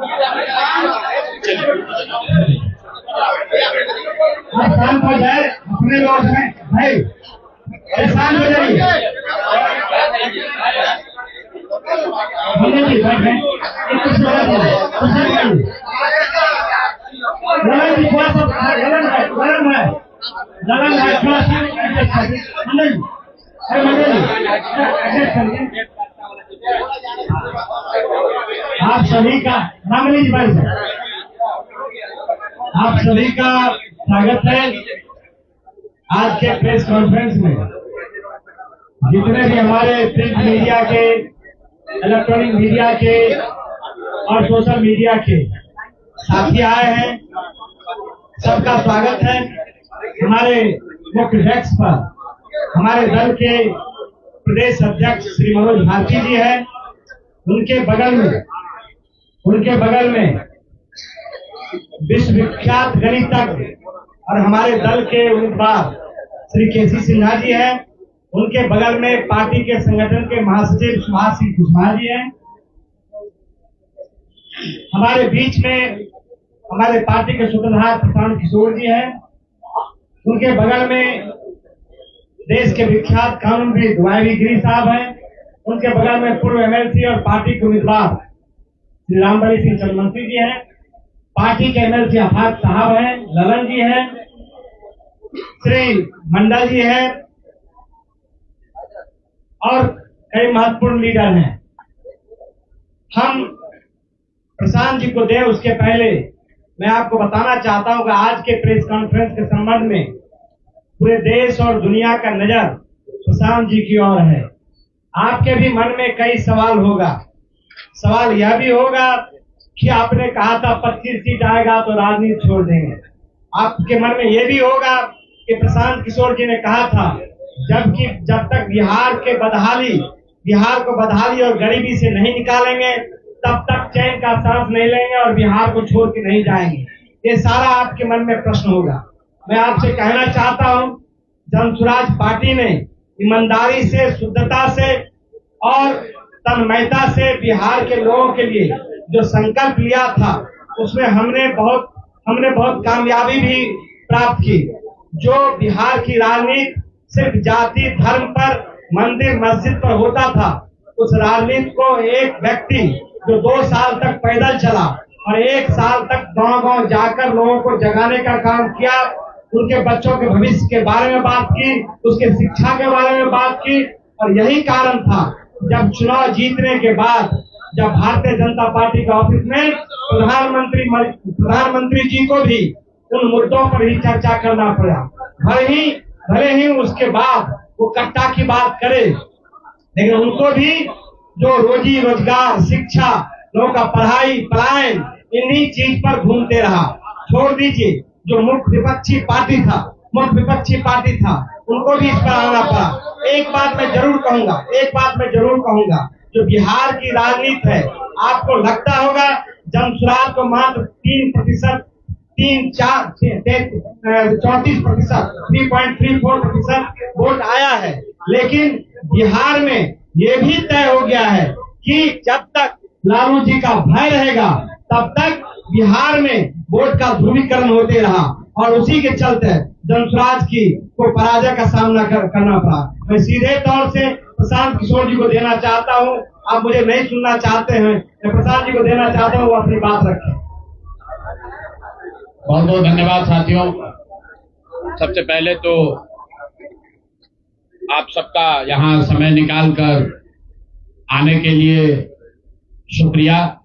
आप शांत हो जाए अपने लोग हैं भाई, शांत हो जाइए। जी बैठे थोड़ा सा गलन है थोड़ा सा आप सभी का मामली जी भाई आप सभी का स्वागत है आज के प्रेस कॉन्फ्रेंस में। जितने भी हमारे प्रिंट मीडिया के, इलेक्ट्रॉनिक मीडिया के और सोशल मीडिया के साथी आए हैं, सबका स्वागत है। हमारे मुख्य डेस्क पर हमारे दल के प्रदेश अध्यक्ष श्री मनोज भारती जी हैं। उनके बगल में विश्वविख्यात गणितज्ञ और हमारे दल के उम्मीदवार श्री केसी सिन्हा जी हैं। उनके बगल में पार्टी के संगठन के महासचिव सुभाष सिंह कुशवाहा जी हैं। हमारे बीच में हमारे पार्टी के सूत्रधार प्रशांत किशोर जी हैं। उनके बगल में देश के विख्यात कानूनविद वाई गिरी साहब हैं। उनके बगल में पूर्व एमएलसी और पार्टी के उम्मीदवार श्री रामबली सिंह चंद्रवंशी जी हैं। पार्टी के एमएलसी आफाक साहब हैं, ललन जी हैं, श्री मंडल जी हैं और कई महत्वपूर्ण लीडर हैं। हम प्रशांत जी को दें उसके पहले मैं आपको बताना चाहता हूं कि आज के प्रेस कॉन्फ्रेंस के संबंध में पूरे देश और दुनिया का नजर प्रशांत जी की ओर है। आपके भी मन में कई सवाल होगा। सवाल यह भी होगा कि आपने कहा था 25 सीट आएगा तो राजनीति छोड़ देंगे। आपके मन में यह भी होगा कि प्रशांत किशोर जी ने कहा था जब तक बिहार को बदहाली और गरीबी से नहीं निकालेंगे तब तक चैन का सांस नहीं लेंगे और बिहार को छोड़ के नहीं जाएंगे। ये सारा आपके मन में प्रश्न होगा। मैं आपसे कहना चाहता हूं, जनसुराज पार्टी ने ईमानदारी से, शुद्धता से और तन्मयता से बिहार के लोगों के लिए जो संकल्प लिया था उसमें हमने बहुत कामयाबी भी प्राप्त की। जो बिहार की राजनीति सिर्फ जाति धर्म पर, मंदिर मस्जिद पर होता था, उस राजनीति को एक व्यक्ति जो 2 साल तक पैदल चला और 1 साल तक गांव-गांव जाकर लोगों को जगाने का काम किया, उनके बच्चों के भविष्य के बारे में बात की, उसके शिक्षा के बारे में बात की। और यही कारण था जब चुनाव जीतने के बाद जब भारतीय जनता पार्टी के ऑफिस में प्रधानमंत्री जी को भी उन मुद्दों पर ही चर्चा करना पड़ा। भले ही उसके बाद वो कट्टा की बात करे, लेकिन उनको भी जो रोजी रोजगार, शिक्षा, लोगों का पढ़ाई, पलायन, इन्हीं चीज पर घूमते रहा। छोड़ दीजिए जो मुख्य विपक्षी पार्टी था उनको भी इस पर आना पड़ा। एक बात मैं जरूर कहूंगा, जो बिहार की राजनीति है, आपको लगता होगा जनसुराज को मात्र 3.34% वोट आया है। लेकिन बिहार में ये भी तय हो गया है कि जब तक लालू जी का भय रहेगा तब तक बिहार में वोट का ध्रुवीकरण होते रहा और उसी के चलते जनसुराज की को पराजय का सामना करना पड़ा। मैं सीधे तौर से प्रशांत किशोर जी को देना चाहता हूं। आप मुझे नहीं सुनना चाहते हैं, मैं प्रशांत जी को देना चाहता हूं, वो अपनी बात रखें। बहुत बहुत धन्यवाद साथियों। सबसे पहले तो आप सबका यहाँ समय निकालकर आने के लिए शुक्रिया।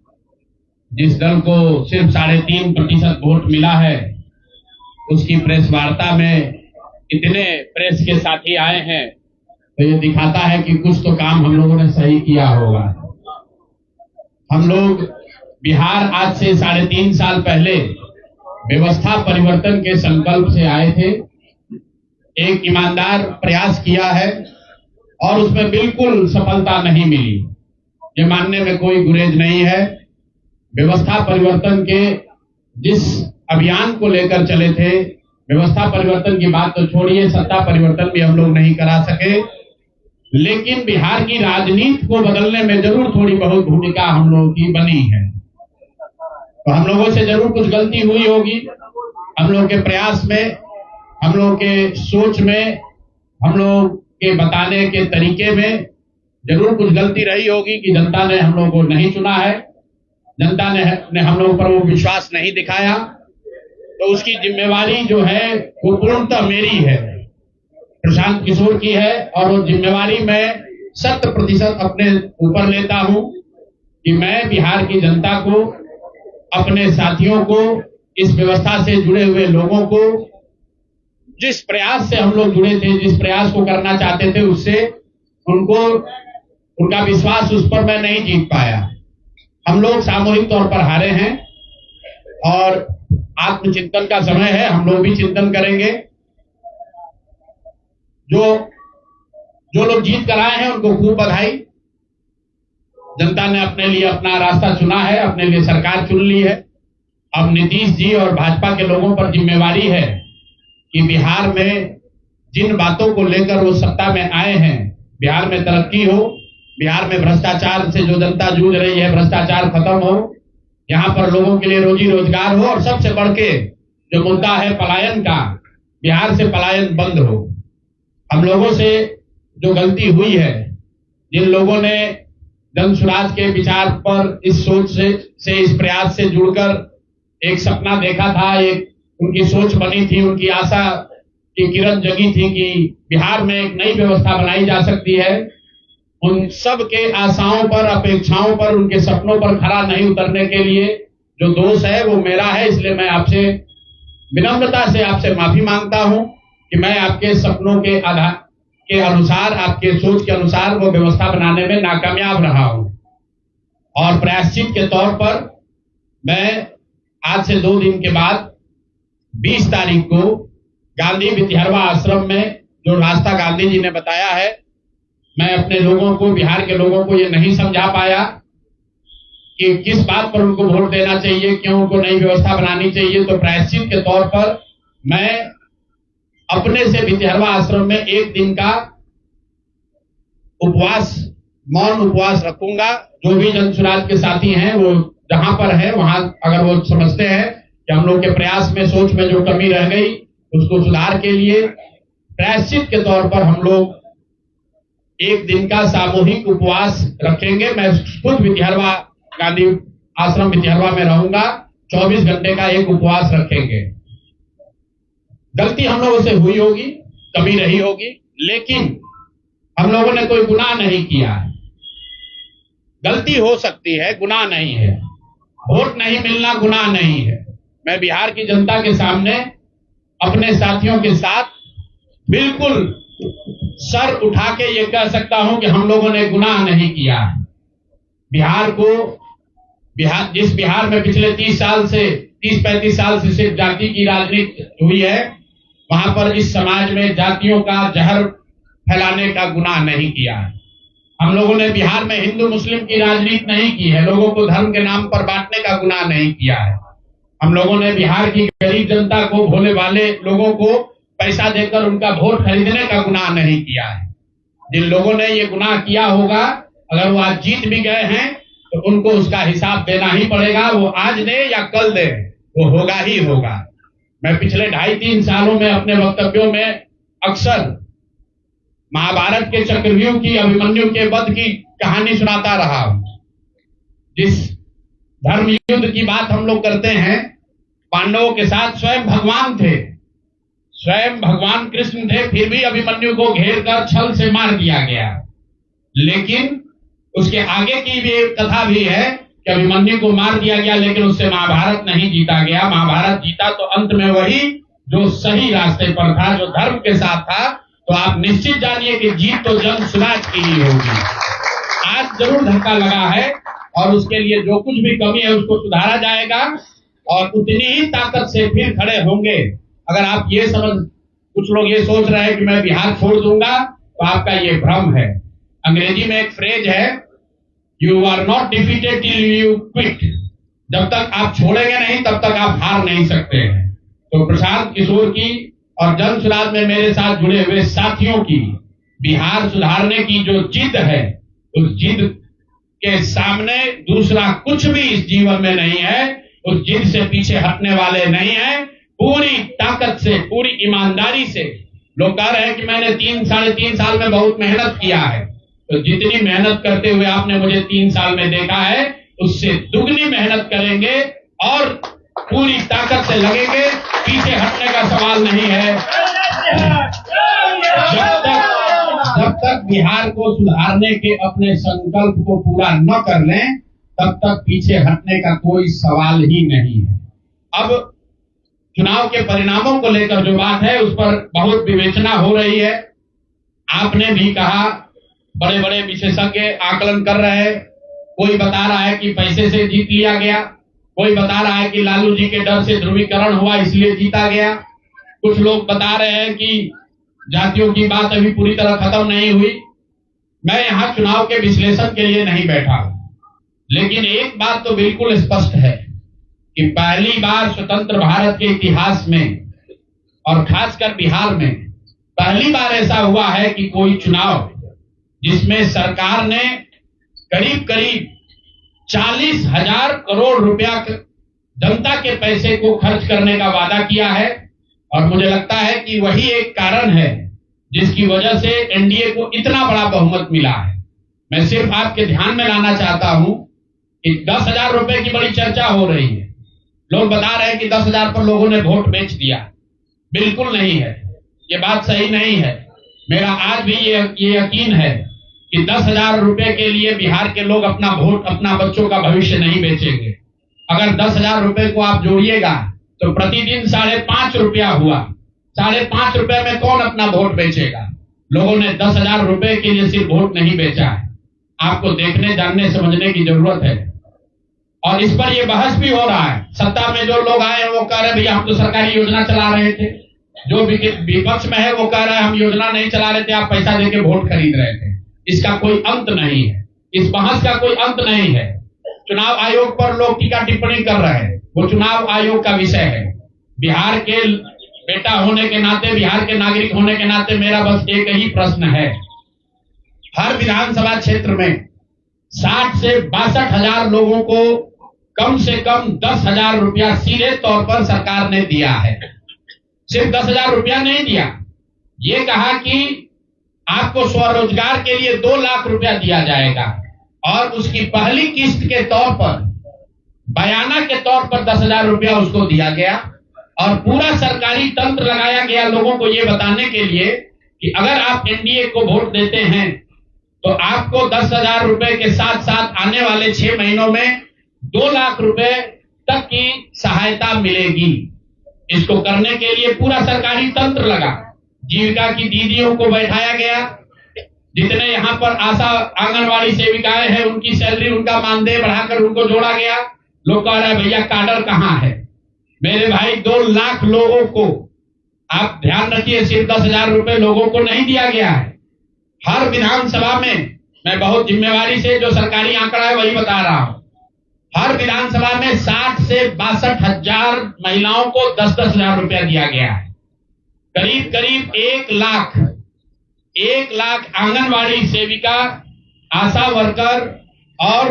जिस दल को सिर्फ 3.5% वोट मिला है उसकी प्रेस वार्ता में इतने प्रेस के साथी आए हैं तो ये दिखाता है कि कुछ तो काम हम लोगों ने सही किया होगा। हम लोग बिहार आज से 3.5 साल पहले व्यवस्था परिवर्तन के संकल्प से आए थे। एक ईमानदार प्रयास किया है और उसमें बिल्कुल सफलता नहीं मिली, ये मानने में कोई गुरेज नहीं है। व्यवस्था परिवर्तन के जिस अभियान को लेकर चले थे, व्यवस्था परिवर्तन की बात तो छोड़िए, सत्ता परिवर्तन भी हम लोग नहीं करा सके, लेकिन बिहार की राजनीति को बदलने में जरूर थोड़ी बहुत भूमिका हम लोगों की बनी है। तो हम लोगों से जरूर कुछ गलती हुई होगी, हम लोग के प्रयास में, हम लोग के सोच में, हम लोग के बताने के तरीके में जरूर कुछ गलती रही होगी कि जनता ने हम लोगों को नहीं चुना है, जनता ने हम लोगों पर वो विश्वास नहीं दिखाया। तो उसकी जिम्मेवारी जो है वो पूर्णतः मेरी है, प्रशांत किशोर की है, और वो जिम्मेवारी मैं 100% अपने ऊपर लेता हूं कि मैं बिहार की जनता को, अपने साथियों को, इस व्यवस्था से जुड़े हुए लोगों को, जिस प्रयास से हम लोग जुड़े थे, जिस प्रयास को करना चाहते थे, उससे उनका विश्वास उस पर मैं नहीं जीत पाया। हम लोग सामूहिक तौर पर हारे हैं और आत्मचिंतन का समय है, हम लोग भी चिंतन करेंगे। जो लोग जीत कर आए हैं उनको खूब बधाई। जनता ने अपने लिए अपना रास्ता चुना है, अपने लिए सरकार चुन ली है। अब नीतीश जी और भाजपा के लोगों पर जिम्मेवारी है कि बिहार में जिन बातों को लेकर वो सत्ता में आए हैं, बिहार में तरक्की हो, बिहार में भ्रष्टाचार से जो जनता जूझ रही है, भ्रष्टाचार खत्म हो, यहाँ पर लोगों के लिए रोजी रोजगार हो, और सबसे बढ़ के जो मुद्दा है पलायन का, बिहार से पलायन बंद हो। हम लोगों से जो गलती हुई है, जिन लोगों ने जन स्वराज के विचार पर इस सोच से इस प्रयास से जुड़कर एक सपना देखा था, एक उनकी सोच बनी थी, उनकी आशा की किरण जगी थी कि बिहार में एक नई व्यवस्था बनाई जा सकती है, उन सब के आशाओं पर, अपेक्षाओं पर, उनके सपनों पर खरा नहीं उतरने के लिए जो दोष है वो मेरा है। इसलिए मैं आपसे विनम्रता से आपसे माफी मांगता हूं कि मैं आपके सपनों के आधार के अनुसार, आपके सोच के अनुसार वो व्यवस्था बनाने में नाकामयाब रहा हूं। और प्रायश्चित के तौर पर मैं आज से 2 दिन के बाद 20 तारीख को गांधी विद्यारवा आश्रम में जो रास्ता गांधी जी ने बताया है, मैं अपने लोगों को, बिहार के लोगों को ये नहीं समझा पाया कि किस बात पर उनको वोट देना चाहिए, क्यों उनको नई व्यवस्था बनानी चाहिए। तो प्रायश्चित के तौर पर मैं अपने से विद्यारवा आश्रम में 1 दिन का उपवास, मौन उपवास रखूंगा। जो भी जन स्वराज के साथी हैं वो जहां पर है वहां, अगर वो समझते हैं कि हम लोग के प्रयास में, सोच में जो कमी रह गई, उसको सुधार के लिए प्रायश्चित के तौर पर हम लोग 1 दिन का सामूहिक उपवास रखेंगे। मैं खुद विद्यारवा, गांधी आश्रम विद्यारवा में रहूंगा, 24 घंटे का एक उपवास रखेंगे। गलती हम लोगों से हुई होगी, कमी रही होगी, लेकिन हम लोगों ने कोई गुनाह नहीं किया है। गलती हो सकती है, गुनाह नहीं है। वोट नहीं मिलना गुनाह नहीं है। मैं बिहार की जनता के सामने अपने साथियों के साथ बिल्कुल सर उठा के ये कह सकता हूं कि हम लोगों ने गुनाह नहीं किया है। जिस बिहार में पिछले 30-35 साल से सिर्फ जाति की राजनीति हुई है, वहां पर इस समाज में जातियों का जहर फैलाने का गुनाह नहीं किया है। हम लोगों ने बिहार में हिंदू मुस्लिम की राजनीति नहीं की है, लोगों को धर्म के नाम पर बांटने का गुनाह नहीं किया है। हम लोगों ने बिहार की गरीब जनता को, भोले भाले लोगों को पैसा देकर उनका वोट खरीदने का गुनाह नहीं किया है। जिन लोगों ने ये गुनाह किया होगा, अगर वो आज जीत भी गए हैं तो उनको उसका हिसाब देना ही पड़ेगा। वो आज दे या कल दे, वो होगा ही होगा। मैं पिछले 2.5-3 सालों में अपने वक्तव्यों में अक्सर महाभारत के चक्रव्यूह की, अभिमन्यु के वध की कहानी सुनाता रहा हूं। जिस धर्म युद्ध की बात हम लोग करते हैं, पांडवों के साथ स्वयं भगवान थे, स्वयं भगवान कृष्ण थे, फिर भी अभिमन्यु को घेर कर छल से मार दिया गया। लेकिन उसके आगे की भी एक कथा भी है कि अभिमन्यु को मार दिया गया, लेकिन उससे महाभारत नहीं जीता गया। महाभारत जीता तो अंत में वही जो सही रास्ते पर था, जो धर्म के साथ था। तो आप निश्चित जानिए कि जीत तो जन स्वराज की ही होगी। आज जरूर धक्का लगा है और उसके लिए जो कुछ भी कमी है उसको सुधारा जाएगा और उतनी ही ताकत से फिर खड़े होंगे। अगर आप ये कुछ लोग ये सोच रहे हैं कि मैं बिहार छोड़ दूंगा, तो आपका ये भ्रम है। अंग्रेजी में एक फ्रेज है, you are not defeated till you quit. जब तक आप छोड़ेंगे नहीं तब तक आप हार नहीं सकते हैं। तो प्रशांत किशोर की और जन स्वराज में मेरे साथ जुड़े हुए साथियों की बिहार सुधारने की जो जिद है, उस जिद के सामने दूसरा कुछ भी इस जीवन में नहीं है। उस जिद से पीछे हटने वाले नहीं हैं। पूरी ताकत से, पूरी ईमानदारी से लोग कह रहे हैं कि मैंने 3-3.5 साल में बहुत मेहनत किया है, तो जितनी मेहनत करते हुए आपने मुझे 3 साल में देखा है, उससे दुगनी मेहनत करेंगे और पूरी ताकत से लगेंगे। पीछे हटने का सवाल नहीं है। जब तक बिहार को सुधारने के अपने संकल्प को पूरा न कर लें, तब तक पीछे हटने का कोई सवाल ही नहीं है। अब चुनाव के परिणामों को लेकर जो बात है, उस पर बहुत विवेचना हो रही है। आपने भी कहा, बड़े बड़े विशेषज्ञ आकलन कर रहे हैं। कोई बता रहा है कि पैसे से जीत लिया गया, कोई बता रहा है कि लालू जी के डर से ध्रुवीकरण हुआ इसलिए जीता गया, कुछ लोग बता रहे हैं कि जातियों की बात अभी पूरी तरह खत्म नहीं हुई। मैं यहां चुनाव के विश्लेषण के लिए नहीं बैठा, लेकिन एक बात तो बिल्कुल स्पष्ट है कि पहली बार स्वतंत्र भारत के इतिहास में और खासकर बिहार में पहली बार ऐसा हुआ है कि कोई चुनाव जिसमें सरकार ने करीब करीब 40,000 करोड़ रुपया जनता के पैसे को खर्च करने का वादा किया है। और मुझे लगता है कि वही एक कारण है जिसकी वजह से एनडीए को इतना बड़ा बहुमत मिला है। मैं सिर्फ आपके ध्यान में लाना चाहता हूं कि 10,000 रुपए की बड़ी चर्चा हो रही है। लोग बता रहे हैं कि 10,000 पर लोगों ने वोट बेच दिया। बिल्कुल नहीं है, ये बात सही नहीं है। मेरा आज भी ये यकीन है कि 10,000 रुपए के लिए बिहार के लोग अपना वोट, अपना बच्चों का भविष्य नहीं बेचेंगे। अगर 10,000 रुपए को आप जोड़िएगा तो प्रतिदिन 5.5 रुपया हुआ। 5.5 रुपए में कौन अपना वोट बेचेगा? लोगों ने 10,000 रुपए के लिए सिर्फ वोट नहीं बेचा है। आपको देखने, जानने, समझने की जरूरत है। और इस पर यह बहस भी हो रहा है। सत्ता में जो लोग आए वो कह रहे भैया हम तो सरकारी योजना चला रहे थे, जो विपक्ष में है वो कह रहा है हम योजना नहीं चला रहे थे, आप पैसा देके वोट खरीद रहे थे। इसका कोई अंत नहीं है, इस बहस का कोई अंत नहीं है। चुनाव आयोग पर लोग टीका टिप्पणी कर रहे हैं, वो चुनाव आयोग का विषय है। बिहार के बेटा होने के नाते, बिहार के नागरिक होने के नाते मेरा बस एक ही प्रश्न है। हर विधानसभा क्षेत्र में 60 से 62,000 लोगों को कम से कम 10,000 रुपया सीधे तौर पर सरकार ने दिया है। सिर्फ 10,000 रुपया नहीं दिया, ये कहा कि आपको स्वरोजगार के लिए 2 लाख रुपया दिया जाएगा और उसकी पहली किस्त के तौर पर, बयाना के तौर पर 10,000 रुपया उसको दिया गया। और पूरा सरकारी तंत्र लगाया गया लोगों को ये बताने के लिए कि अगर आप एनडीए को वोट देते हैं तो आपको 10,000 रुपए के साथ साथ आने वाले 6 महीनों में 2 लाख रुपए तक की सहायता मिलेगी। इसको करने के लिए पूरा सरकारी तंत्र लगा। जीविका की दीदियों को बैठाया गया। जितने यहाँ पर आशा आंगनवाड़ी सेविकाएं हैं उनकी सैलरी, उनका मानदेय बढ़ाकर उनको जोड़ा गया। लोग कह रहे हैं भैया काडर कहाँ है? मेरे भाई 2 लाख लोगों को, आप ध्यान रखिए, सिर्फ 10,000 रुपए लोगों को नहीं दिया गया है। हर विधानसभा में, मैं बहुत जिम्मेवारी से जो सरकारी आंकड़ा है वही बता रहा हूं, हर विधानसभा में 60 से 62,000 महिलाओं को 10,000 रुपया दिया गया है। करीब करीब 1 लाख आंगनवाड़ी सेविका, आशा वर्कर और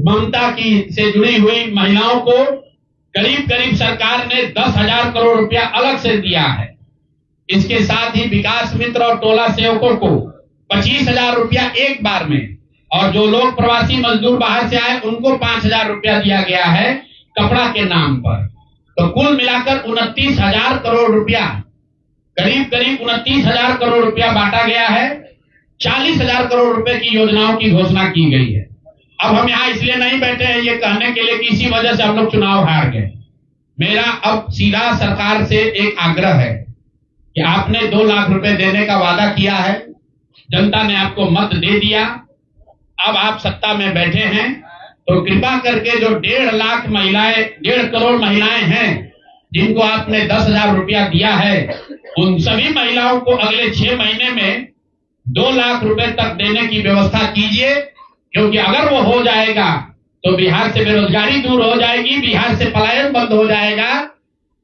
ममता की से जुड़ी हुई महिलाओं को करीब करीब सरकार ने 10,000 करोड़ रुपया अलग से दिया है। इसके साथ ही विकास मित्र और टोला सेवकों को 25,000 रुपया एक बार में, और जो लोग प्रवासी मजदूर बाहर से आए उनको 5,000 रुपया दिया गया है कपड़ा के नाम पर। तो कुल मिलाकर 29,000 करोड़ रुपया, करीब करीब 29,000 करोड़ रुपया बांटा गया है। 40,000 करोड़ रुपए की योजनाओं की घोषणा की गई है। अब हम यहाँ इसलिए नहीं बैठे हैं ये कहने के लिए कि इसी वजह से हम लोग चुनाव हार गए। मेरा अब सीधा सरकार से एक आग्रह है कि आपने 2 लाख रुपए देने का वादा किया है, जनता ने आपको मत दे दिया, अब आप सत्ता में बैठे हैं, तो कृपा करके जो 1.5 करोड़ महिलाएं हैं जिनको आपने 10,000 रुपया दिया है, उन सभी महिलाओं को अगले 6 महीने में 2 लाख रुपए तक देने की व्यवस्था कीजिए। क्योंकि अगर वो हो जाएगा तो बिहार से बेरोजगारी दूर हो जाएगी, बिहार से पलायन बंद हो जाएगा।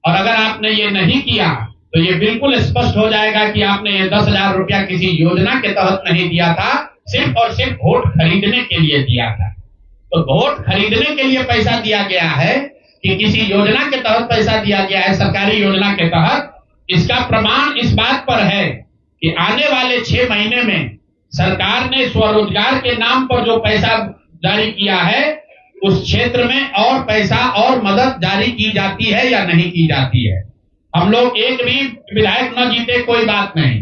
और अगर आपने ये नहीं किया तो ये बिल्कुल स्पष्ट हो जाएगा कि आपने ये 10,000 रुपया किसी योजना के तहत नहीं दिया था, सिर्फ और सिर्फ वोट खरीदने के लिए दिया था। तो वोट खरीदने के लिए पैसा दिया गया है कि किसी योजना के तहत पैसा दिया गया है, सरकारी योजना के तहत, इसका प्रमाण इस बात पर है कि आने वाले 6 महीने में सरकार ने स्वरोजगार के नाम पर जो पैसा जारी किया है, उस क्षेत्र में और पैसा और मदद जारी की जाती है या नहीं की जाती है। हम लोग एक भी विधायक न जीते कोई बात नहीं,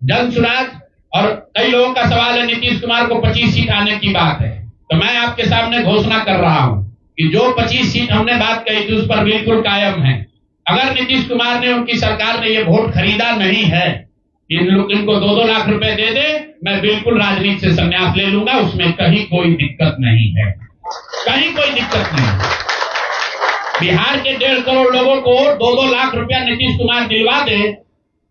जन सुराज। और कई लोगों का सवाल है नीतीश कुमार को 25 सीट आने की बात है, तो मैं आपके सामने घोषणा कर रहा हूं कि जो 25 सीट हमने बात कही थी उस पर बिल्कुल कायम है। अगर नीतीश कुमार ने, उनकी सरकार ने ये वोट खरीदा नहीं है, इनको 2-2 लाख रुपए दे दे, मैं बिल्कुल राजनीति से संन्यास ले लूंगा, उसमें कहीं कोई दिक्कत नहीं है, कहीं कोई दिक्कत नहीं। बिहार के 1.5 करोड़ लोगों को 2-2 लाख रुपया नीतीश कुमार दिलवा दे,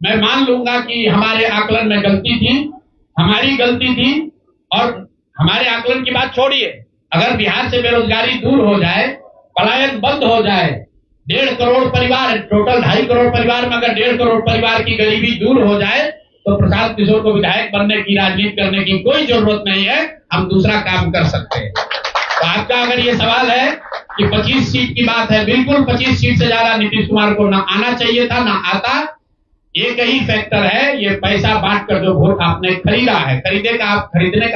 मैं मान लूंगा कि हमारे आकलन में गलती थी, हमारी गलती थी। और हमारे आकलन की बात छोड़िए, अगर बिहार से बेरोजगारी दूर हो जाए, पलायन बंद हो जाए, 1.5 करोड़ परिवार, टोटल 2.5 करोड़ परिवार में अगर 1.5 करोड़ परिवार की गरीबी दूर हो जाए, तो प्रशांत किशोर को विधायक बनने की, राजनीति करने की कोई जरूरत नहीं है, हम दूसरा काम कर सकते हैं। तो आपका अगर ये सवाल है कि 25 सीट की बात है, बिल्कुल 25 सीट से ज्यादा नीतीश कुमार को ना आना चाहिए था, ना आता। एक ही फैक्टर है, ये पैसा बांटकर जो वोट आपने खरीदा है, खरीदने का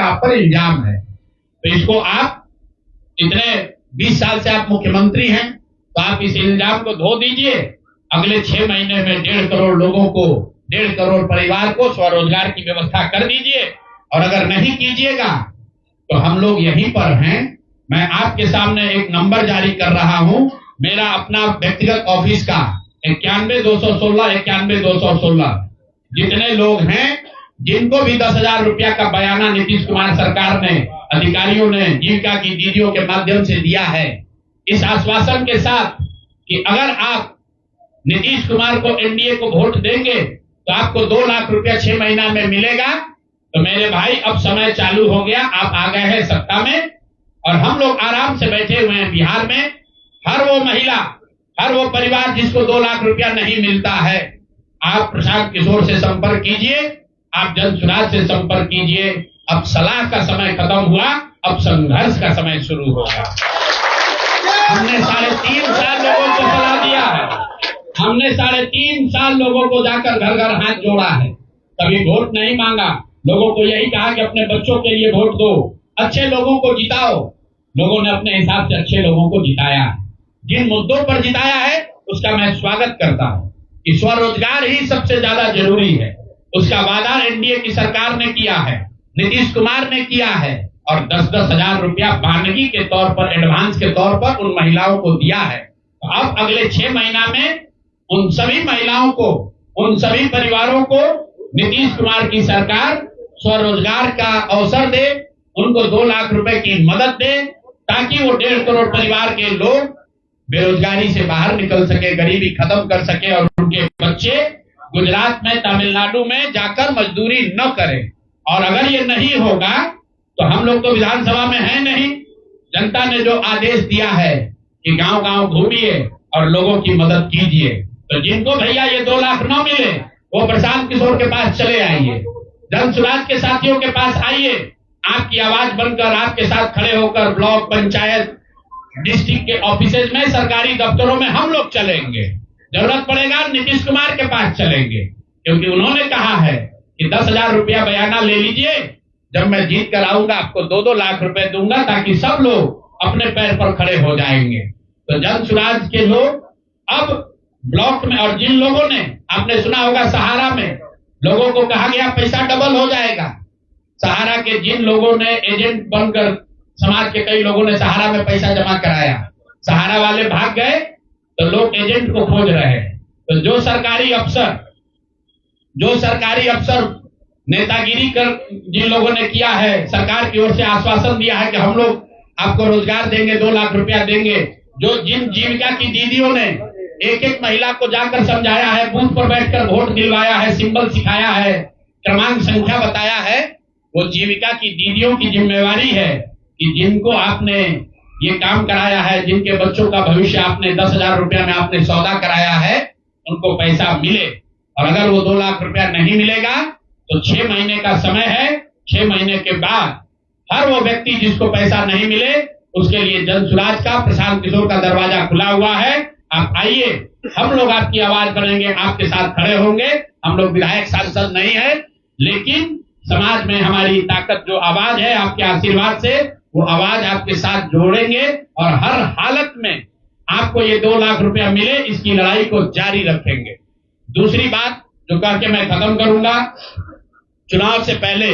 आप पर इल्जाम है, तो इसको आप इतने 20 साल से आप मुख्यमंत्री हैं, तो आप इस इल्जाम को धो दीजिए। अगले 6 महीने में 1.5 करोड़ लोगों को, 1.5 करोड़ परिवार को स्वरोजगार की व्यवस्था कर दीजिए। और अगर नहीं कीजिएगा तो हम लोग यहीं पर हैं। मैं आपके सामने एक नंबर जारी कर रहा हूं, मेरा अपना व्यक्तिगत ऑफिस का 91-216 जितने लोग हैं, जिनको भी 10,000 रुपया का बयाना नीतीश कुमार सरकार ने, अधिकारियों ने जीविका की दीदियों के माध्यम से दिया है, इस आश्वासन के साथ कि अगर आप नीतीश कुमार को, एनडीए को वोट देंगे तो आपको 2 लाख रुपया 6 महीना में मिलेगा। तो मेरे भाई, अब समय चालू हो गया, आप आ गए हैं सत्ता में और हम लोग आराम से बैठे हुए हैं बिहार में। हर वो महिला, हर वो परिवार जिसको 2 लाख रुपया नहीं मिलता है, आप प्रशांत किशोर से संपर्क कीजिए, आप जन सुराज से संपर्क कीजिए। अब सलाह का समय खत्म हुआ, अब संघर्ष का समय शुरू होगा। हमने 3.5 साल लोगों को सलाह दिया है, हमने 3.5 साल लोगों को जाकर घर घर हाथ जोड़ा है, कभी वोट नहीं मांगा। लोगों को यही कहा कि अपने बच्चों के लिए वोट दो, अच्छे लोगों को जिताओ। लोगों ने अपने हिसाब से अच्छे लोगों को जिताया है। जिन मुद्दों पर जिताया है उसका मैं स्वागत करता हूं कि स्वरोजगार ही सबसे ज्यादा जरूरी है। उसका वादा एनडीए की सरकार ने किया है, नीतीश कुमार ने किया है और 10-10 हजार रुपया बानगी के तौर पर, एडवांस के तौर पर उन महिलाओं को दिया है। तो अब अगले 6 महीना में उन सभी महिलाओं को, उन सभी परिवारों को नीतीश कुमार की सरकार स्वरोजगार का अवसर दे, उनको 2 लाख रुपए की मदद दे, ताकि वो 1.5 करोड़ परिवार के लोग बेरोजगारी से बाहर निकल सके, गरीबी खत्म कर सके और उनके बच्चे गुजरात में, तमिलनाडु में जाकर मजदूरी न करें। और अगर ये नहीं होगा तो हम लोग तो विधानसभा में हैं नहीं। जनता ने जो आदेश दिया है कि गांव गांव घूमिए और लोगों की मदद कीजिए, तो जिनको भैया ये 2 लाख न मिले वो प्रशांत किशोर के पास चले आइए, जन सुराज के साथियों के पास आइए। आपकी आवाज बनकर, आपके साथ खड़े होकर ब्लॉक, पंचायत, डिस्ट्रिक्ट के ऑफिसेज में, सरकारी दफ्तरों में हम लोग चलेंगे। जरूरत पड़ेगा नीतीश कुमार के पास चलेंगे, क्योंकि उन्होंने कहा है कि 10,000 रुपया बयाना ले लीजिए, जब मैं जीत कर आऊंगा आपको 2-2 लाख रुपए दूंगा, ताकि सब लोग अपने पैर पर खड़े हो जाएंगे। तो जन सुराज के लोग अब ब्लॉक में, और जिन लोगों ने, आपने सुना होगा सहारा में लोगों को कहा गया पैसा डबल हो जाएगा, सहारा के जिन लोगों ने एजेंट बनकर, समाज के कई लोगों ने सहारा में पैसा जमा कराया, सहारा वाले भाग गए तो लोग एजेंट को खोज रहे हैं। तो जो सरकारी अफसर नेतागिरी कर जिन लोगों ने किया है, सरकार की ओर से आश्वासन दिया है कि हम लोग आपको रोजगार देंगे, 2 लाख रुपया देंगे, जो जिन जीविका की दीदियों ने एक एक महिला को जाकर समझाया है, बूथ पर बैठकर वोट दिलवाया है, सिंबल सिखाया है, क्रमांक संख्या बताया है, वो जीविका की दीदियों की जिम्मेवारी है कि जिनको आपने ये काम कराया है, जिनके बच्चों का भविष्य आपने 10,000 रुपया में आपने सौदा कराया है, उनको पैसा मिले। और अगर वो 2 लाख रुपया नहीं मिलेगा तो 6 महीने का समय है। 6 महीने के बाद हर वो व्यक्ति जिसको पैसा नहीं मिले, उसके लिए जन सुराज का, प्रशांत किशोर का दरवाजा खुला हुआ है। आप आइए, हम लोग आपकी आवाज बनेंगे, आपके साथ खड़े होंगे। हम लोग विधायक सांसद नहीं है, लेकिन समाज में हमारी ताकत जो आवाज है, आपके आशीर्वाद से वो आवाज आपके साथ जोड़ेंगे और हर हालत में आपको ये 2 लाख रुपया मिले, इसकी लड़ाई को जारी रखेंगे। दूसरी बात जो करके मैं खत्म करूंगा, चुनाव से पहले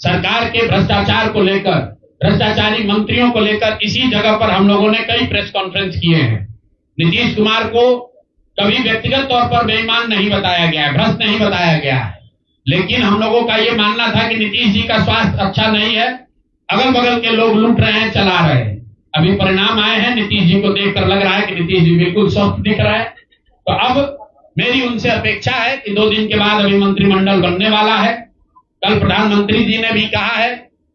सरकार के भ्रष्टाचार को लेकर, भ्रष्टाचारी मंत्रियों को लेकर इसी जगह पर हम लोगों ने कई प्रेस कॉन्फ्रेंस किए हैं। नीतीश कुमार को कभी व्यक्तिगत तौर पर बेईमान नहीं बताया गया है, भ्रष्ट नहीं बताया गया है, लेकिन हम लोगों का ये मानना था कि नीतीश जी का स्वास्थ्य अच्छा नहीं है, अगल बगल के लोग लूट रहे हैं, चला रहे हैं। अभी परिणाम आए हैं, नीतीश जी को देखकर लग रहा है कि नीतीश जी बिल्कुल स्वस्थ दिख रहा है। तो अब मेरी उनसे अपेक्षा है कि 2 दिन के बाद अभी मंत्रिमंडल बनने वाला है। कल प्रधानमंत्री जी ने भी कहा है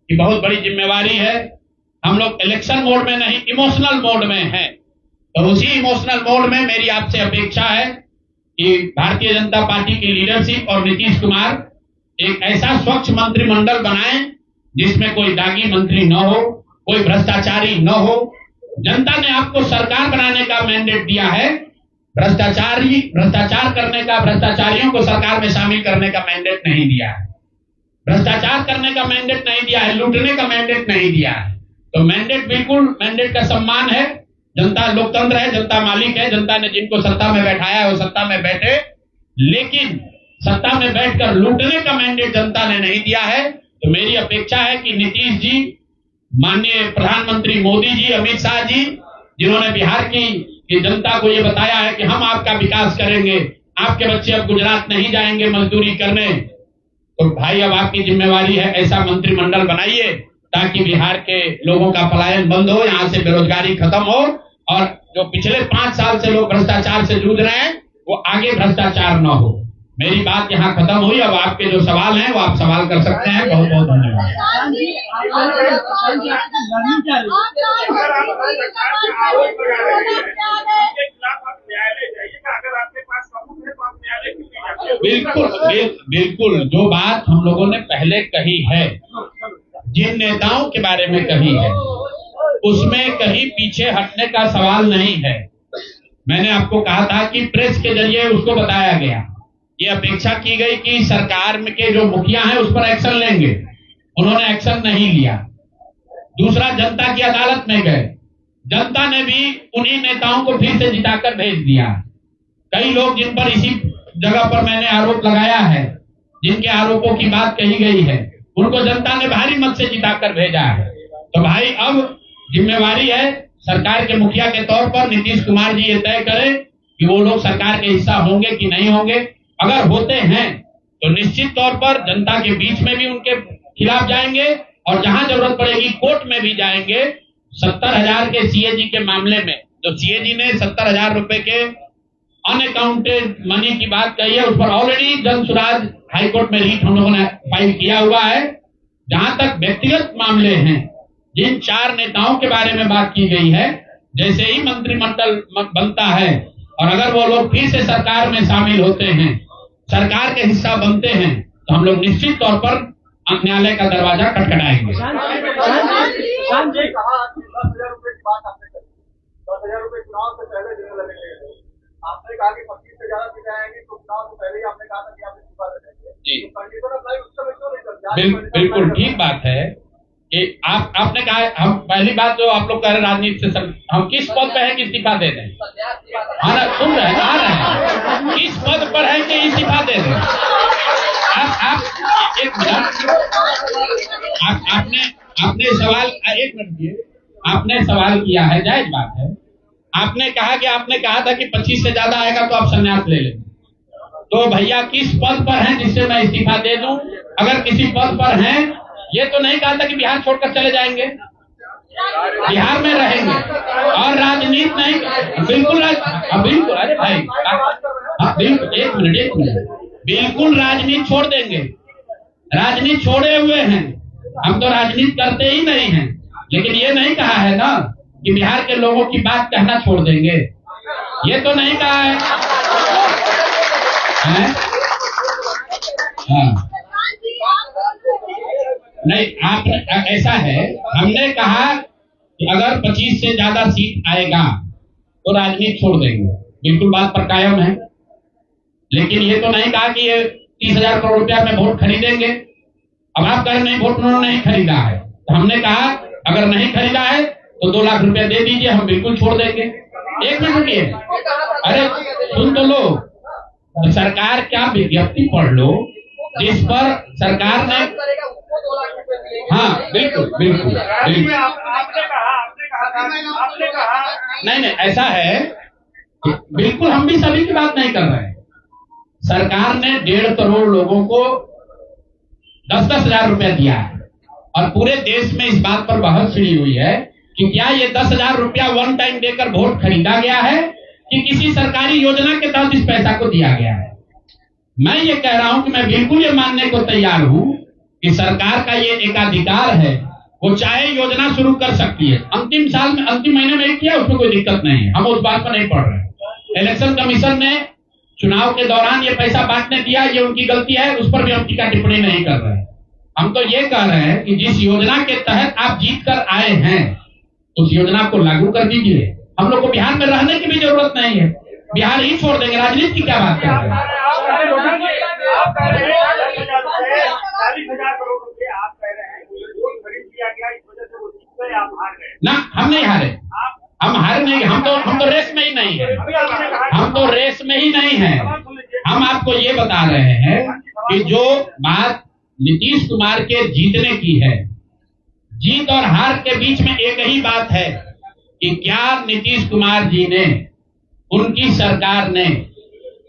कि बहुत बड़ी जिम्मेवारी है, हम लोग इलेक्शन मोड में नहीं, इमोशनल मोड में हैं। तो उसी इमोशनल मोड में मेरी आपसे अपेक्षा है कि भारतीय जनता पार्टी की लीडरशिप और नीतीश कुमार एक ऐसा स्वच्छ मंत्रिमंडल बनाएं जिसमें कोई दागी मंत्री न हो, कोई भ्रष्टाचारी न हो। जनता ने आपको सरकार बनाने का मैंडेट दिया है, भ्रष्टाचार करने का, भ्रष्टाचारियों को सरकार में शामिल करने का मैंडेट नहीं दिया है, भ्रष्टाचार करने का मैंडेट नहीं दिया है, लूटने का मैंडेट नहीं दिया है। तो मैंडेट, बिल्कुल मैंडेट का सम्मान है। जनता लोकतंत्र है, जनता मालिक है, जनता ने जिनको सत्ता में बैठाया है वो सत्ता में बैठे, लेकिन सत्ता में बैठकर लूटने का मैंडेट जनता ने नहीं दिया है। तो मेरी अपेक्षा है कि नीतीश जी, माननीय प्रधानमंत्री मोदी जी, अमित शाह जी, जिन्होंने बिहार की जनता को ये बताया है कि हम आपका विकास करेंगे, आपके बच्चे अब गुजरात नहीं जाएंगे मजदूरी करने, तो भाई अब आपकी जिम्मेवारी है ऐसा मंत्रिमंडल बनाइए ताकि बिहार के लोगों का पलायन बंद हो, यहाँ से बेरोजगारी खत्म हो और जो पिछले 5 साल से लोग भ्रष्टाचार से जूझ रहे हैं वो आगे भ्रष्टाचार न हो। मेरी बात यहाँ खत्म हुई। अब आपके जो सवाल हैं वो आप सवाल कर सकते हैं। बहुत बहुत धन्यवाद। बिल्कुल जो बात हम लोगों ने पहले कही है, जिन नेताओं के बारे में कही है, उसमें कहीं पीछे हटने का सवाल नहीं है। मैंने आपको कहा था कि प्रेस के जरिए उसको बताया गया, ये अपेक्षा की गई कि सरकार के जो मुखिया हैं उस पर एक्शन लेंगे, उन्होंने एक्शन नहीं लिया। दूसरा, जनता की अदालत में गए, जनता ने भी उन्हीं नेताओं को फिर से जिताकर भेज दिया। कई लोग जिन पर इसी जगह पर मैंने आरोप लगाया है, जिनके आरोपों की बात कही गई है, उनको जनता ने भारी मत से जिताकर भेजा है। तो भाई अब जिम्मेवारी है सरकार के मुखिया के तौर पर नीतीश कुमार जी ये तय करें कि वो लोग सरकार के हिस्सा होंगे कि नहीं होंगे। अगर होते हैं तो निश्चित तौर पर जनता के बीच में भी उनके खिलाफ जाएंगे और जहां जरूरत पड़ेगी कोर्ट में भी जाएंगे। 70,000 के सीएजी के मामले में जो सीएजी ने 70,000 रुपए के अनअकाउंटेड मनी की बात कही है, उस पर ऑलरेडी जन सुराज हाईकोर्ट में रीट हम लोगों ने फाइल किया हुआ है। जहां तक व्यक्तिगत मामले हैं, जिन 4 नेताओं के बारे में बात की गई है, जैसे ही मंत्रिमंडल बनता है और अगर वो लोग फिर से सरकार में शामिल होते हैं, सरकार के हिस्सा बनते हैं, तो हम लोग निश्चित तौर पर न्यायालय का दरवाजा खटखटाएंगे। 10,000 रुपए की बात आपने करी, 10,000 रुपए चुनाव से पहले देने लगे। आपने कहा कि 25 से ज्यादा सीटें आएंगी तो चुनाव से पहले ही आपने कहा था कि आप इस्तीफा दे देंगे। तो कंडीशन अप्लाई उस समय क्यों नहीं करते? बिल्कुल ठीक बात है कि आपने कहा, हम पहली बात जो आप लोग कह रहे राजनीति से हम किस पद पे है कि इस्तीफा दे दें? सुन रहे हैं, आ रहे हैं, किस पद पर है कि इस्तीफा दे दें? आप एक मिनट, आपने सवाल, एक मिनट दिए, आपने सवाल किया है, जायज बात है। आपने कहा था कि 25 से ज्यादा आएगा तो आप संन्यास ले लें। तो भैया किस पद पर हैं जिससे मैं इस्तीफा दे दूं? अगर किसी पद पर हैं, ये तो नहीं कहा था कि बिहार छोड़कर चले जाएंगे, बिहार में रहेंगे और राजनीति नहीं, बिल्कुल बिल्कुल, अरे भाई बिल्कुल, एक मिनट, बिल्कुल राजनीति छोड़ देंगे। राजनीति छोड़े हुए हैं, हम तो राजनीति करते ही नहीं हैं, लेकिन ये नहीं कहा है ना कि बिहार के लोगों की बात कहना छोड़ देंगे, ये तो नहीं कहा है, हाँ नहीं, आप ऐसा है, हमने कहा कि अगर 25 से ज्यादा सीट आएगा तो राजनीति छोड़ देंगे। बिल्कुल बात पर कायम है, लेकिन ये तो नहीं कहा कि ये 30,000 करोड़ रुपया में वोट खरीदेंगे। अब आप कह रहे नहीं, वोट उन्होंने नहीं खरीदा है, तो हमने कहा अगर नहीं खरीदा है तो 2 लाख रुपया दे दीजिए, हम बिल्कुल छोड़ देंगे। एक मिनट रुकिए, अरे सुन तो लो, सरकार क्या विज्ञप्ति पढ़ लो जिस पर सरकार ने, हाँ बिल्कुल बिल्कुल बिल्कुल, नहीं ऐसा है, बिल्कुल हम भी सभी की बात नहीं कर रहे हैं। सरकार ने 1.5 करोड़ लोगों को 10-10 हजार रुपया दिया है और पूरे देश में इस बात पर बहस छिड़ी हुई है कि क्या ये 10,000 रुपया वन टाइम देकर वोट खरीदा गया है कि किसी सरकारी योजना के तहत इस पैसा को दिया गया है। मैं ये कह रहा हूं कि मैं बिल्कुल ये मानने को तैयार हूं कि सरकार का ये एकाधिकार है, वो चाहे योजना शुरू कर सकती है। अंतिम महीने में किया, उसमें कोई दिक्कत नहीं है, हम उस बात पर नहीं पढ़ रहे। इलेक्शन कमीशन ने चुनाव के दौरान ये पैसा बांटने दिया, ये उनकी गलती है, उस पर भी हम टीका टिप्पणी नहीं कर रहे। हम तो ये कह रहे हैं कि जिस योजना के तहत आप जीत कर आए हैं उस योजना को लागू कर दीजिए। हम लोग को बिहार में रहने की भी जरूरत नहीं है, बिहार ही छोड़ देंगे, राजनीति की क्या बात कर रहे हैं। ना हम नहीं हारे, हम हारे नहीं, हम तो रेस में ही नहीं है, हम तो रेस में ही नहीं है। हम आपको ये बता रहे हैं कि जो बात नीतीश कुमार के जीतने की है, जीत और हार के बीच में एक ही बात है कि क्या नीतीश कुमार जी ने, उनकी सरकार ने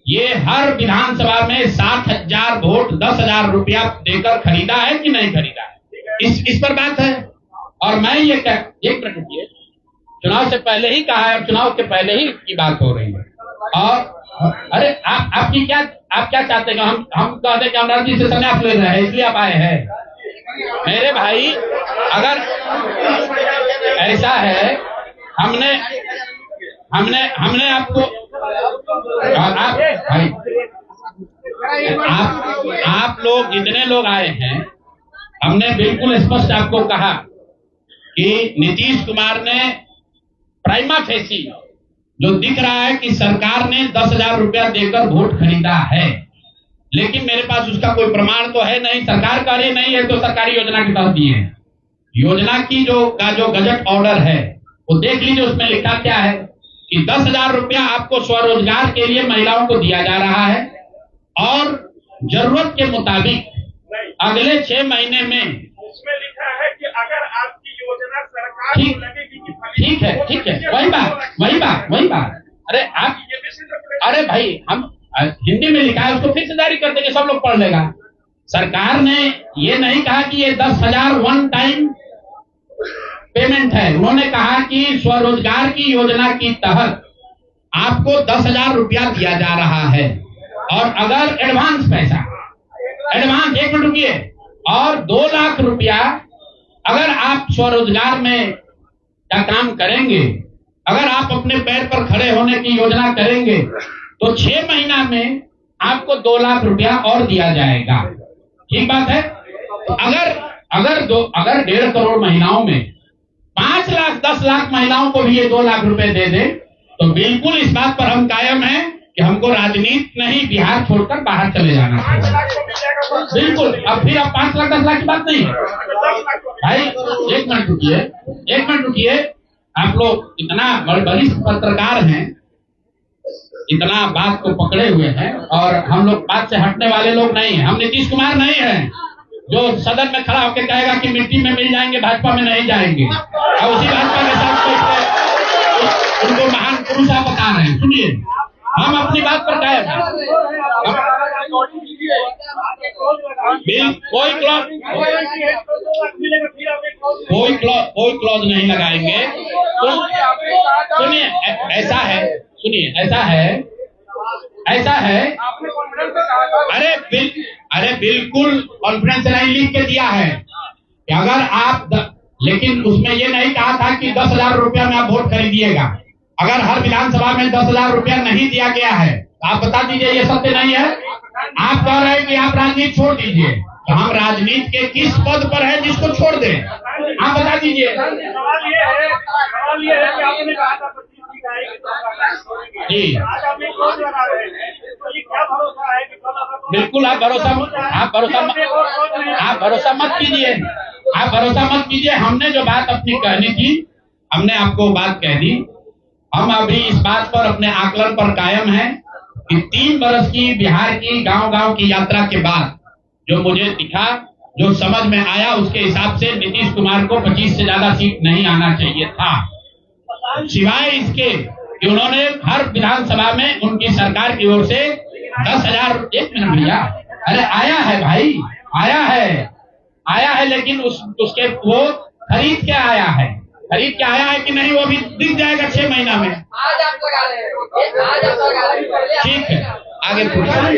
ये हर विधानसभा में 60,000 वोट 10,000 रुपया देकर खरीदा है कि नहीं खरीदा है, इस पर बात है। और मैं ये एक मिनट रुकिए, चुनाव से पहले ही कहा है, चुनाव के पहले ही की बात हो रही है। और अरे आप क्या चाहते हैं? हम कहते हैं कि हम राजनीति से संन्यास ले रहे हैं, इसलिए आप आए हैं। मेरे भाई, अगर ऐसा है, हमने आपको आप लोग जितने लोग आए हैं, हमने बिल्कुल स्पष्ट आपको कहा कि नीतीश कुमार ने प्राइमा फेसी जो दिख रहा है कि सरकार ने 10,000 रुपया देकर वोट खरीदा है, लेकिन मेरे पास उसका कोई प्रमाण तो है नहीं। सरकार का रही नहीं है तो सरकारी योजना के तहत दिए हैं। योजना की जो गजट ऑर्डर है वो देख लीजिए, उसमें लिखा क्या है कि 10,000 रुपया आपको स्वरोजगार के लिए महिलाओं को दिया जा रहा है और जरूरत के मुताबिक अगले 6 महीने में, उसमें लिखा है कि अगर आपकी योजना सरकार को लगेगी कि ठीक है, वही बात। अरे भाई, हम हिंदी में लिखा है, उसको फिर से जारी कर देंगे, सब लोग पढ़ लेगा। सरकार ने ये नहीं कहा कि ये 10,000 वन टाइम पेमेंट है, उन्होंने कहा कि स्वरोजगार की योजना के तहत आपको 10,000 रुपया दिया जा रहा है और अगर एडवांस पैसा, एक मिनट रुकिए, और 2 लाख रुपया अगर आप स्वरोजगार में का काम करेंगे, अगर आप अपने पैर पर खड़े होने की योजना करेंगे तो 6 महीना में आपको 2 लाख रुपया और दिया जाएगा। ठीक बात है। अगर 1.5 करोड़ महिलाओं में 5 लाख 10 लाख महिलाओं को भी ये 2 लाख रुपए दे दे तो बिल्कुल इस बात पर हम कायम हैं कि हमको राजनीति नहीं, बिहार छोड़कर बाहर चले जाना चाहिए। बिल्कुल। अब फिर अब 5 लाख 10 लाख की बात नहीं है भाई। एक मिनट रुकिए, आप लोग इतना वरिष्ठ पत्रकार हैं, इतना बात को पकड़े हुए हैं और हम लोग बात से हटने वाले लोग नहीं हैं। हम नीतीश कुमार नहीं हैं जो सदन में खड़ा होकर कहेगा कि मिट्टी में मिल जाएंगे, भाजपा में नहीं जाएंगे, और उसी भाजपा के साथ उनको महान पुरुष आप बता रहे हैं। सुनिए, हम अपनी बात पर कायम हैं। कोई क्लॉज नहीं लगाएंगे। सुनिए, ऐसा है, अरे बिल्कुल कॉन्फ्रेंस लाइन लिख के दिया है कि अगर आप लेकिन उसमें ये नहीं कहा था कि 10,000 रुपया में आप वोट खरीदिएगा। अगर हर विधानसभा में 10,000 रुपया नहीं दिया गया है तो आप बता दीजिए ये सत्य नहीं है। आप कह रहे हैं कि आप राजनीति छोड़ दीजिए, तो हम राजनीति के किस पद पर है जिसको छोड़ दें? हाँ बता दीजिए। सवाल ये है कि आपने कहा था 25 सीट आएगी जी आज आप एक रोज लगा रहे हैं, तो ये क्या भरोसा है कि कल अगर बिल्कुल आप भरोसा मत कीजिए, आप भरोसा मत कीजिए। हमने जो बात अपनी कहनी थी हमने आपको बात कह दी। हम अभी इस बात पर अपने आकलन पर कायम हैं कि 3 बरस की बिहार की गांव-गांव की यात्रा के बाद जो मुझे दिखा, जो समझ में आया, उसके हिसाब से नीतीश कुमार को 25 से ज्यादा सीट नहीं आना चाहिए था। सिवाय इसके कि उन्होंने हर विधानसभा में उनकी सरकार की ओर से 10,000। 1 मिनट भैया, अरे आया है भाई, आया है, लेकिन उसके वो खरीद के आया है कि नहीं वो भी दिख जाएगा 6 महीना में। आज आप लगा रहे हैं, आज आप लगा रहे हैं। ठीक है, आगे पूछिए।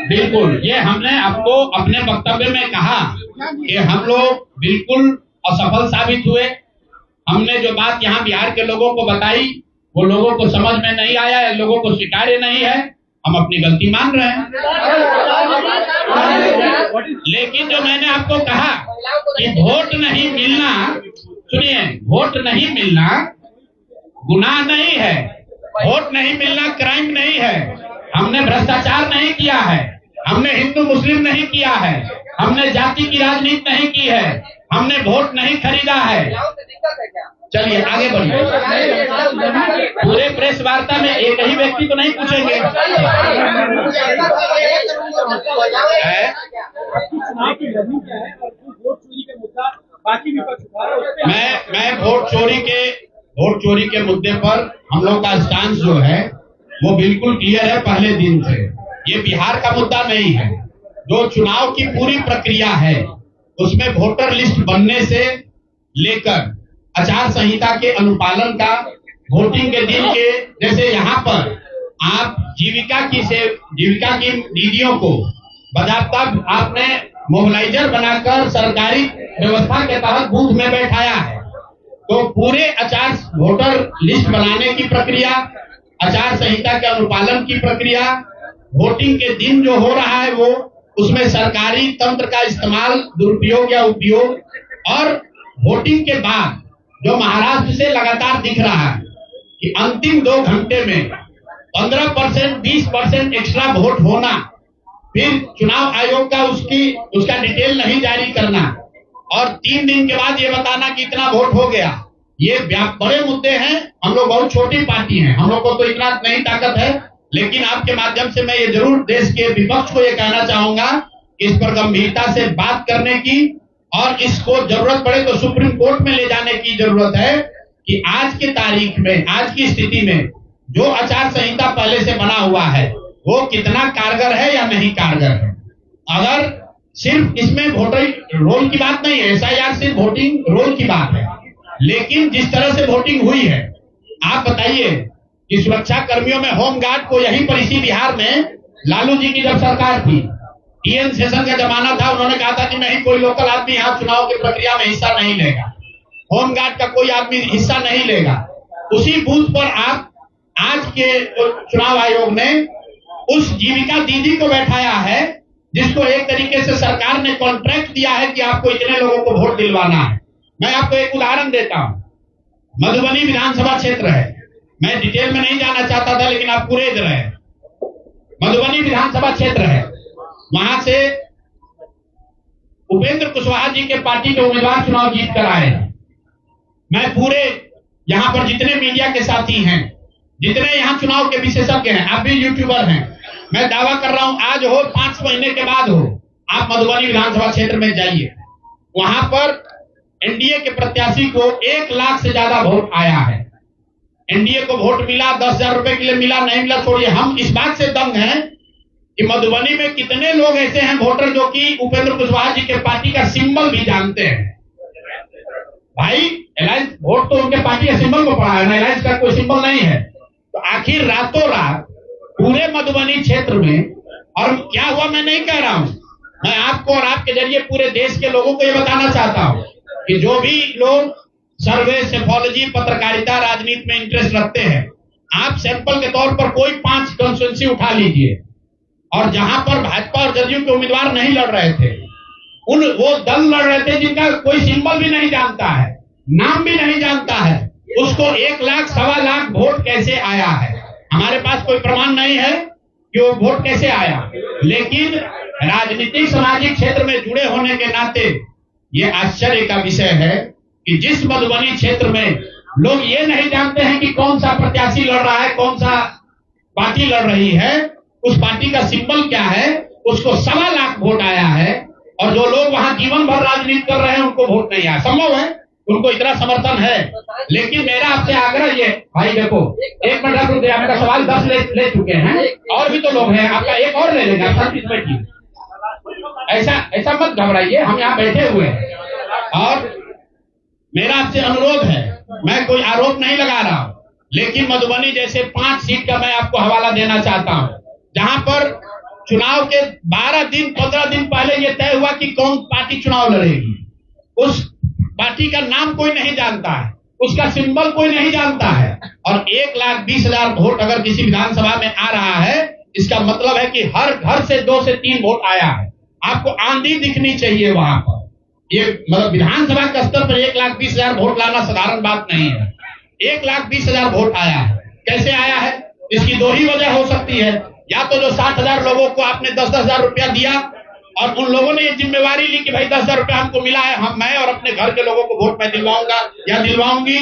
बिल्कुल, ये हमने आपको अपने वक्तव्य में कहा कि हम लोग बिल्कुल असफल साबित हुए। हमने जो बात यहाँ बिहार के लोगों को बताई वो लोगों को समझ में नहीं आया, लोगों को स्वीकार्य नहीं है। हम अपनी गलती मान रहे हैं, लेकिन जो मैंने आपको कहा कि वोट नहीं मिलना, सुनिए, वोट नहीं मिलना गुनाह नहीं है, वोट नहीं मिलना क्राइम नहीं है। हमने भ्रष्टाचार नहीं किया है, हमने हिंदू मुस्लिम नहीं किया है, हमने जाति की राजनीति नहीं की है, हमने वोट नहीं खरीदा है। चलिए आगे बढ़िए। पूरे प्रेस वार्ता में एक ही व्यक्ति को नहीं पूछेंगे। मैं वोट चोरी के मुद्दे पर हम लोग का स्टांस जो है वो बिल्कुल क्लियर है पहले दिन से। ये बिहार का मुद्दा नहीं है। जो चुनाव की पूरी प्रक्रिया है उसमें वोटर लिस्ट बनने से लेकर आचार संहिता के अनुपालन का, वोटिंग के दिन के, जैसे यहाँ पर आप जीविका की दीदियों को बाकायदा आपने मोबिलाइजर बनाकर सरकारी व्यवस्था के तहत बूथ में बैठाया है। तो पूरे वोटर लिस्ट बनाने की प्रक्रिया, आचार संहिता के अनुपालन की प्रक्रिया, वोटिंग के दिन जो हो रहा है वो, उसमें सरकारी तंत्र का इस्तेमाल, दुरुपयोग या उपयोग, और वोटिंग के बाद जो महाराष्ट्र से लगातार दिख रहा है कि अंतिम 2 घंटे में 15%, 20% एक्स्ट्रा वोट होना, फिर चुनाव आयोग का उसका डिटेल नहीं जारी करना, और 3 दिन के बाद ये बताना कि इतना वोट हो गया। ये बड़े मुद्दे हैं। हम लोग बहुत छोटी पार्टी हैं, हम लोग को तो इतना नहीं ताकत है, लेकिन आपके माध्यम से मैं ये जरूर देश के विपक्ष को ये कहना चाहूंगा कि इस पर गंभीरता से बात करने की, और इसको जरूरत पड़े तो सुप्रीम कोर्ट में ले जाने की जरूरत है कि आज की तारीख में, आज की स्थिति में जो आचार संहिता पहले से बना हुआ है वो कितना कारगर है या नहीं कारगर है। अगर सिर्फ इसमें वोटर रोल की बात नहीं है, SIR सिर्फ वोटिंग रोल की बात है, लेकिन जिस तरह से वोटिंग हुई है, आप बताइए कि सुरक्षा कर्मियों में होमगार्ड को यहीं पर इसी बिहार में लालू जी की जब सरकार थी, TN सेशन का जमाना था, उन्होंने कहा था कि नहीं, कोई लोकल आदमी यहाँ चुनाव की प्रक्रिया में हिस्सा नहीं लेगा, होमगार्ड का कोई आदमी हिस्सा नहीं लेगा। उसी बूथ पर आप आज के चुनाव आयोग ने उस जीविका दीदी को बैठाया है जिसको एक तरीके से सरकार ने कॉन्ट्रैक्ट दिया है कि आपको इतने लोगों को वोट दिलवाना है। मैं आपको एक उदाहरण देता हूं। मधुबनी विधानसभा क्षेत्र है, मैं डिटेल में नहीं जाना चाहता था, लेकिन आप पूरे रहे। मधुबनी विधानसभा क्षेत्र है, वहां से उपेंद्र कुशवाहा जी के पार्टी के उम्मीदवार चुनाव जीत कर आए। मैं पूरे यहाँ पर जितने मीडिया के साथी हैं, जितने यहाँ चुनाव के विशेषज्ञ हैं, आप भी यूट्यूबर हैं, मैं दावा कर रहा हूं आज हो 5 महीने के बाद हो, आप मधुबनी विधानसभा क्षेत्र में जाइए, वहां पर एनडीए के प्रत्याशी को 1 लाख से ज्यादा वोट आया है। एनडीए को वोट मिला, 10,000 रुपए के लिए मिला, नहीं मिला छोड़िए। हम इस बात से दंग हैं कि मधुबनी में कितने लोग ऐसे हैं वोटर जो कि उपेंद्र कुशवाहा जी के पार्टी का सिंबल भी जानते हैं। भाई एलायंस वोट तो उनके पार्टी के सिंबल को पड़ा है ना, एलायंस का कोई सिंबल नहीं है। तो आखिर रातों रात पूरे मधुबनी क्षेत्र में, और क्या हुआ मैं नहीं कह रहा हूं, मैं आपको और आपके जरिए पूरे देश के लोगों को ये बताना चाहता हूं कि जो भी लोग सर्वे, सेफोलॉजी, पत्रकारिता, राजनीति में इंटरेस्ट रखते हैं, आप सैंपल के तौर पर कोई 5 कंस्टिट्यूएंसी उठा लीजिए और जहां पर भाजपा और जदयू के उम्मीदवार नहीं लड़ रहे थे, वो दल लड़ रहे थे जिनका कोई सिंबल भी नहीं जानता है, नाम भी नहीं जानता है, उसको 1 लाख, 1.25 लाख वोट कैसे आया है? हमारे पास कोई प्रमाण नहीं है कि वो वोट कैसे आया, लेकिन राजनीतिक सामाजिक क्षेत्र में जुड़े होने के नाते ये आश्चर्य का विषय है कि जिस मधुबनी क्षेत्र में लोग ये नहीं जानते हैं कि कौन सा प्रत्याशी लड़ रहा है, कौन सा पार्टी लड़ रही है, उस पार्टी का सिंबल क्या है, उसको 1.25 लाख वोट आया है, और जो लोग वहां जीवन भर राजनीति कर रहे हैं उनको वोट नहीं आया। संभव है, उनको इतना समर्थन है, लेकिन मेरा आपसे आग्रह ये, भाई देखो, 1 मिनट रुक, आपका सवाल 10 ले चुके हैं, और भी तो लोग हैं, आपका एक और ले लेंगे, आप बैठिए, ऐसा मत घबराइए, हम यहाँ बैठे हुए हैं। और मेरा आपसे अनुरोध है, मैं कोई आरोप नहीं लगा रहा हूं, लेकिन मधुबनी जैसे 5 सीट का मैं आपको हवाला देना चाहता हूं, जहां पर चुनाव के 12 दिन 15 दिन पहले ये तय हुआ कि कौन पार्टी चुनाव लड़ेगी, उस पार्टी का नाम कोई नहीं जानता है, उसका सिंबल कोई नहीं जानता है, और 1,20,000 वोट अगर किसी विधानसभा में आ रहा है, इसका मतलब है कि हर घर से 2 से 3 वोट आया है। आपको आंधी दिखनी चाहिए वहां पर। ये मतलब विधानसभा के स्तर पर 1,20,000 वोट लाना साधारण बात नहीं है। 1,20,000 वोट आया है, कैसे आया है? इसकी 2 ही वजह हो सकती है, या तो जो 60,000 लोगों को आपने 10-10,000 रुपया दिया और उन लोगों ने ये जिम्मेवारी ली कि भाई 10,000 रुपया हमको मिला है, मैं और अपने घर के लोगों को वोट मैं दिलवाऊंगा या दिलवाऊंगी,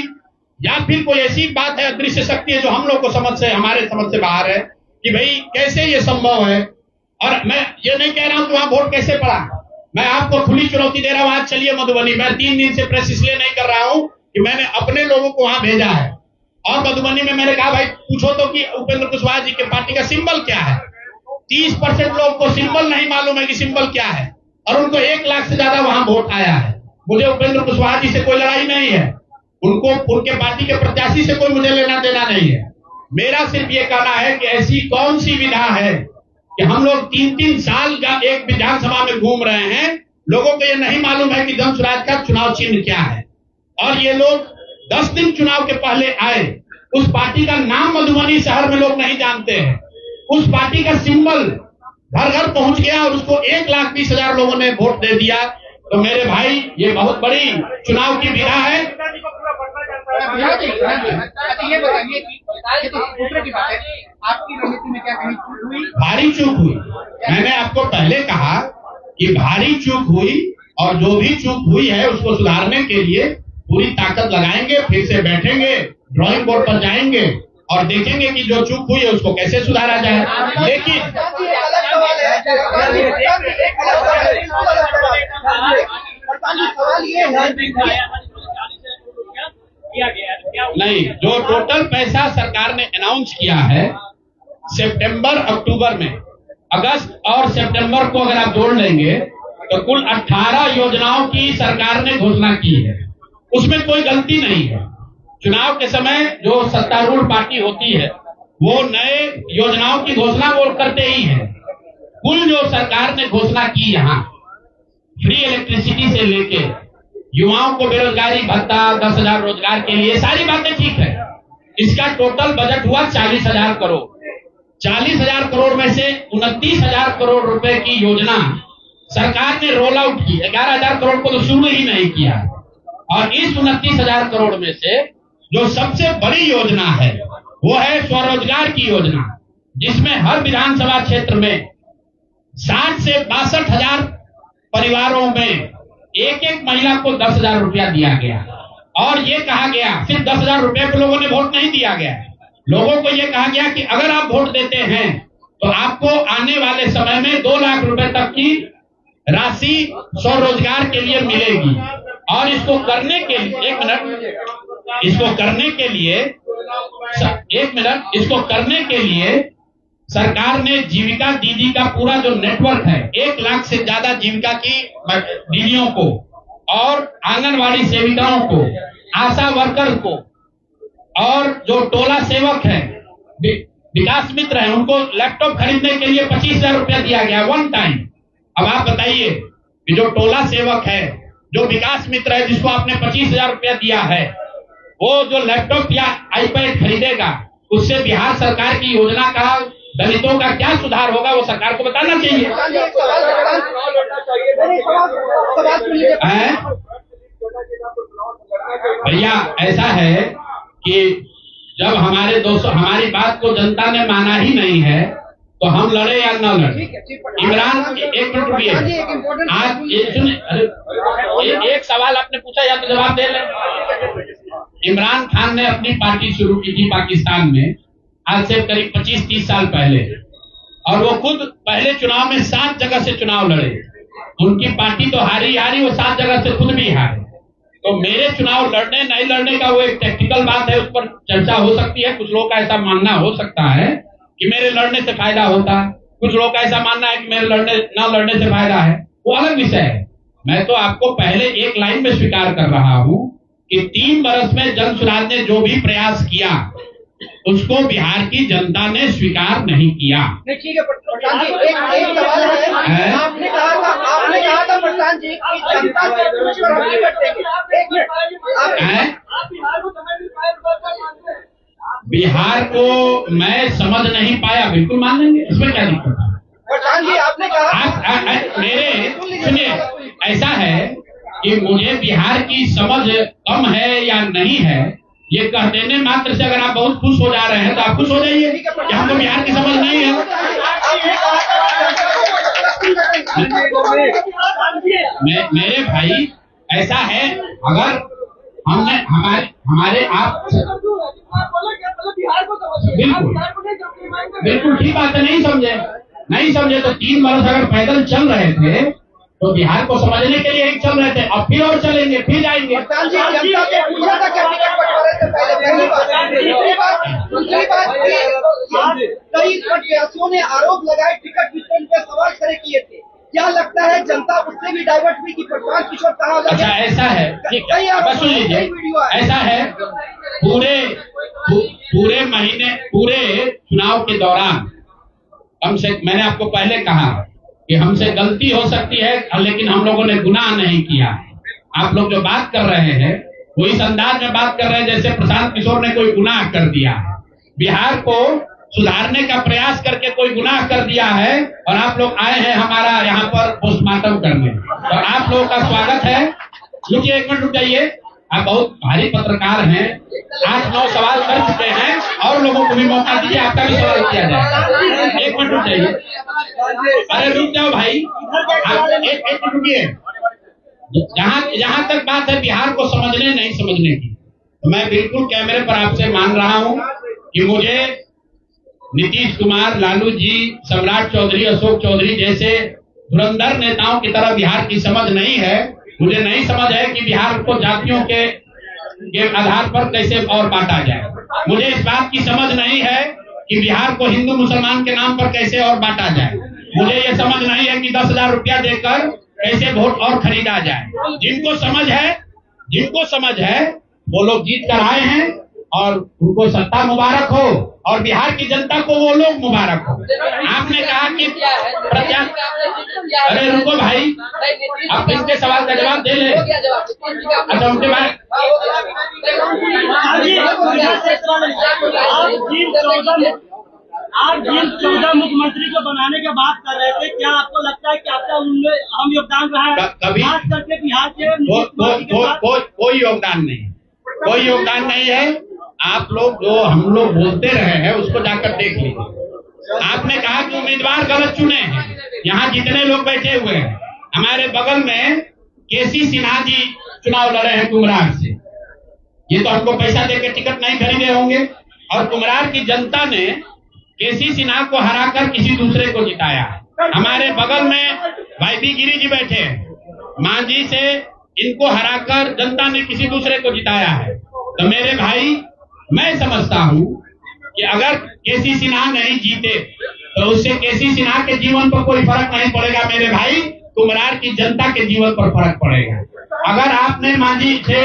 या फिर कोई ऐसी बात है, अदृश्य शक्ति है जो हम लोग को हमारे समझ से बाहर है कि भाई कैसे ये संभव है। और मैं ये नहीं कह रहा हूं कि वहां वोट कैसे पड़ा, मैं आपको खुली चुनौती दे रहा हूं, आज चलिए मधुबनी। मैं 3 दिन से प्रेस इसलिए नहीं कर रहा हूं कि मैंने अपने लोगों को वहां भेजा है, और मधुबनी में मैंने कहा भाई पूछो तो कि उपेंद्र कुशवाहा जी के पार्टी का सिंबल क्या है। 30% लोग को सिंबल नहीं मालूम है कि सिंबल क्या है, और उनको 1 लाख से ज्यादा वहां वोट आया है। मुझे उपेंद्र कुशवाहा जी से कोई लड़ाई नहीं है, उनको उनके पार्टी के प्रत्याशी से कोई मुझे लेना देना नहीं है। मेरा सिर्फ ये कहना है कि ऐसी कौन सी विधा है कि हम लोग 3-3 साल का एक विधानसभा में घूम रहे हैं, लोगों को ये नहीं मालूम है कि जन स्वराज का चुनाव चिन्ह क्या है, और ये लोग 10 दिन चुनाव के पहले आए, उस पार्टी का नाम मधुबनी शहर में लोग नहीं जानते हैं, उस पार्टी का सिंबल घर घर पहुंच गया और उसको 1,20,000 लोगों ने वोट दे दिया। तो मेरे भाई, ये बहुत बड़ी चुनाव की विधा है। ये बताइए कि तो दूसरे की बात है, आपकी रणनीति में क्या कहीं चूक हुई? भारी चूक हुई। मैंने आपको पहले कहा कि भारी चूक हुई, और जो भी चूक हुई है उसको सुधारने के लिए पूरी ताकत लगाएंगे, फिर से बैठेंगे, ड्राइंग बोर्ड पर जाएंगे और देखेंगे कि जो चूक हुई है उसको कैसे सुधारा जाए। लेकिन नहीं, जो टोटल पैसा सरकार ने अनाउंस किया है सितंबर अक्टूबर में, अगस्त और सितंबर को अगर आप जोड़ लेंगे तो कुल 18 योजनाओं की सरकार ने घोषणा की है। उसमें कोई गलती नहीं है। चुनाव के समय जो सत्तारूढ़ पार्टी होती है वो नए योजनाओं की घोषणा वो करते ही है। कुल जो सरकार ने घोषणा की, यहाँ फ्री इलेक्ट्रिसिटी से लेके युवाओं को बेरोजगारी भत्ता, 10,000 रोजगार के लिए, सारी बातें ठीक है। इसका टोटल बजट हुआ 40,000 करोड़। 40,000 करोड़ में से 29,000 करोड़ रुपए की योजना सरकार ने रोल आउट की। 11,000 करोड़ को तो शुरू ही नहीं किया, और इस 29,000 करोड़ में से जो सबसे बड़ी योजना है वो है स्वरोजगार की योजना, जिसमें हर विधानसभा क्षेत्र में 60 से 62,000 परिवारों में एक महिला को 10,000 रुपया दिया गया। और ये कहा गया, सिर्फ 10,000 रुपये को लोगों ने वोट नहीं दिया गया, लोगों को ये कहा गया कि अगर आप वोट देते हैं तो आपको आने वाले समय में 2 लाख रुपए तक की राशि स्वरोजगार के लिए मिलेगी। और इसको करने के लिए इसको करने के लिए सरकार ने जीविका दीदी का पूरा जो नेटवर्क है, 1 लाख से ज्यादा जीविका की दीदियों को और आंगनवाड़ी सेविकाओं को, आशा वर्कर को, और जो टोला सेवक है, विकास मित्र है, उनको लैपटॉप खरीदने के लिए 25,000 रुपया दिया गया 1 टाइम। अब आप बताइए कि जो टोला सेवक है, जो विकास मित्र है, जिसको आपने 25,000 रुपया दिया है, वो जो लैपटॉप या आईपैड खरीदेगा, उससे बिहार सरकार की योजना का दलितों का क्या सुधार होगा वो सरकार को बताना चाहिए। भैया ऐसा है कि जब हमारी बात को जनता ने माना ही नहीं है तो हम लड़े या न लड़े। इमरान, एक मिनट रुकिए, आज एक सवाल आपने पूछा या तो जवाब दे लें। इमरान खान ने अपनी पार्टी शुरू की थी पाकिस्तान में आज से करीब 25-30 साल पहले, और वो खुद पहले चुनाव में 7 जगह से चुनाव लड़े। उनकी पार्टी तो हारी, वो 7 जगह से खुद भी हारे। तो मेरे चुनाव लड़ने नहीं लड़ने का वो एक टेक्निकल बात है, उस पर चर्चा हो सकती है। कुछ लोगों का ऐसा मानना हो सकता है कि मेरे लड़ने से फायदा होता, कुछ लोगों का ऐसा मानना है कि मेरे न लड़ने से फायदा है, वो अलग विषय है। मैं तो आपको पहले एक लाइन में स्वीकार कर रहा हूं कि 3 वर्ष में जन सुराज ने जो भी प्रयास किया उसको बिहार की जनता ने स्वीकार नहीं किया। ठीक है प्रधान जी, एक सवाल है। आपने कहा था प्रधान जी कि जनता से पूछ कर हम नहीं करते। एक मिनट, बिहार को मैं समझ नहीं पाया, बिल्कुल मान लेंगे, इसमें क्या दिक्कत है। प्रधान जी आपने कहा मेरे सुनिए, ऐसा है कि मुझे बिहार की समझ कम है या नहीं है ये कह देने मात्र से अगर आप बहुत खुश हो जा रहे हैं तो आप खुश हो जाइए कि हमको बिहार की समझ नहीं है। मेरे भाई ऐसा है, अगर हमने हमारे आप बिल्कुल ठीक बात है, नहीं समझे तो 3 वर्ष अगर पैदल चल रहे थे तो बिहार को समझने के लिए एक चल रहे थे, अब फिर और चलेंगे, फिर जाएंगे। कई प्रत्याशियों ने आरोप लगाए टिकट वितरण पे सवाल खड़े किए थे, क्या लगता है जनता उससे भी डाइवर्ट हुई कि प्रशांत किशोर कहा? अच्छा ऐसा है, बस सुन लीजिए, ऐसा है पूरे चुनाव के दौरान मैंने आपको पहले कहा कि हमसे गलती हो सकती है लेकिन हम लोगों ने गुनाह नहीं किया। आप लोग जो बात कर रहे हैं वो इस अंदाज में बात कर रहे हैं जैसे प्रशांत किशोर ने कोई गुनाह कर दिया है, बिहार को सुधारने का प्रयास करके कोई गुनाह कर दिया है, और आप लोग आए हैं हमारा यहाँ पर पोस्टमार्टम करने। तो आप लोगों का स्वागत है। रुकिए, 1 मिनट रुक जाइए, आप बहुत भारी पत्रकार हैं, 8-9 सवाल कर चुके हैं, और लोगों को भी मौका दीजिए, आपका भी सवाल किया जाए। 1 मिनट रुक जाइए, अरे रुक जाओ भाई, 1 मिनट रुकिए। जहां तक बात है बिहार को समझने नहीं समझने की, तो मैं बिल्कुल कैमरे पर आपसे मान रहा हूं कि मुझे नीतीश कुमार, लालू जी, सम्राट चौधरी, अशोक चौधरी जैसे धुरंधर नेताओं की तरह बिहार की समझ नहीं है। मुझे नहीं समझ है कि बिहार को जातियों के आधार पर कैसे और बांटा जाए। मुझे इस बात की समझ नहीं है कि बिहार को हिंदू मुसलमान के नाम पर कैसे और बांटा जाए। मुझे ये समझ नहीं है कि 10,000 रुपया देकर कैसे वोट और खरीदा जाए। जिनको समझ है वो लोग जीत कर आए हैं और उनको सत्ता मुबारक हो, और बिहार की जनता को वो लोग मुबारक हो। आपने कहा कि अरे रुको भाई, आप इनके सवाल का जवाब दे ले। अच्छा उनके बाद आप जिन 14 मुख्यमंत्री को बनाने की बात कर रहे थे, क्या आपको लगता है कि आपका उनमें अहम योगदान रहा है? खास करके बिहार के कोई योगदान नहीं है। आप लोग जो हम लोग बोलते रहे हैं उसको जाकर देख लीजिए। आपने कहा कि उम्मीदवार गलत चुने हैं। यहाँ जितने लोग बैठे हुए हैं, हमारे बगल में केसी सिन्हा जी चुनाव लड़े हैं कुमरार से। ये तो हमको पैसा देकर टिकट नहीं खरीदे होंगे, और कुमरार की जनता ने केसी सिन्हा को हराकर किसी दूसरे को जिताया है। हमारे बगल में वाईबी गिरी जी बैठे हैं, मांझी से इनको हराकर जनता ने किसी दूसरे को जिताया है। तो मेरे भाई, मैं समझता हूं कि अगर केसी सिन्हा नहीं जीते तो उससे केसी सिन्हा के जीवन पर कोई फर्क नहीं पड़ेगा मेरे भाई, कुमरार की जनता के जीवन पर फर्क पड़ेगा। अगर आपने मांझी से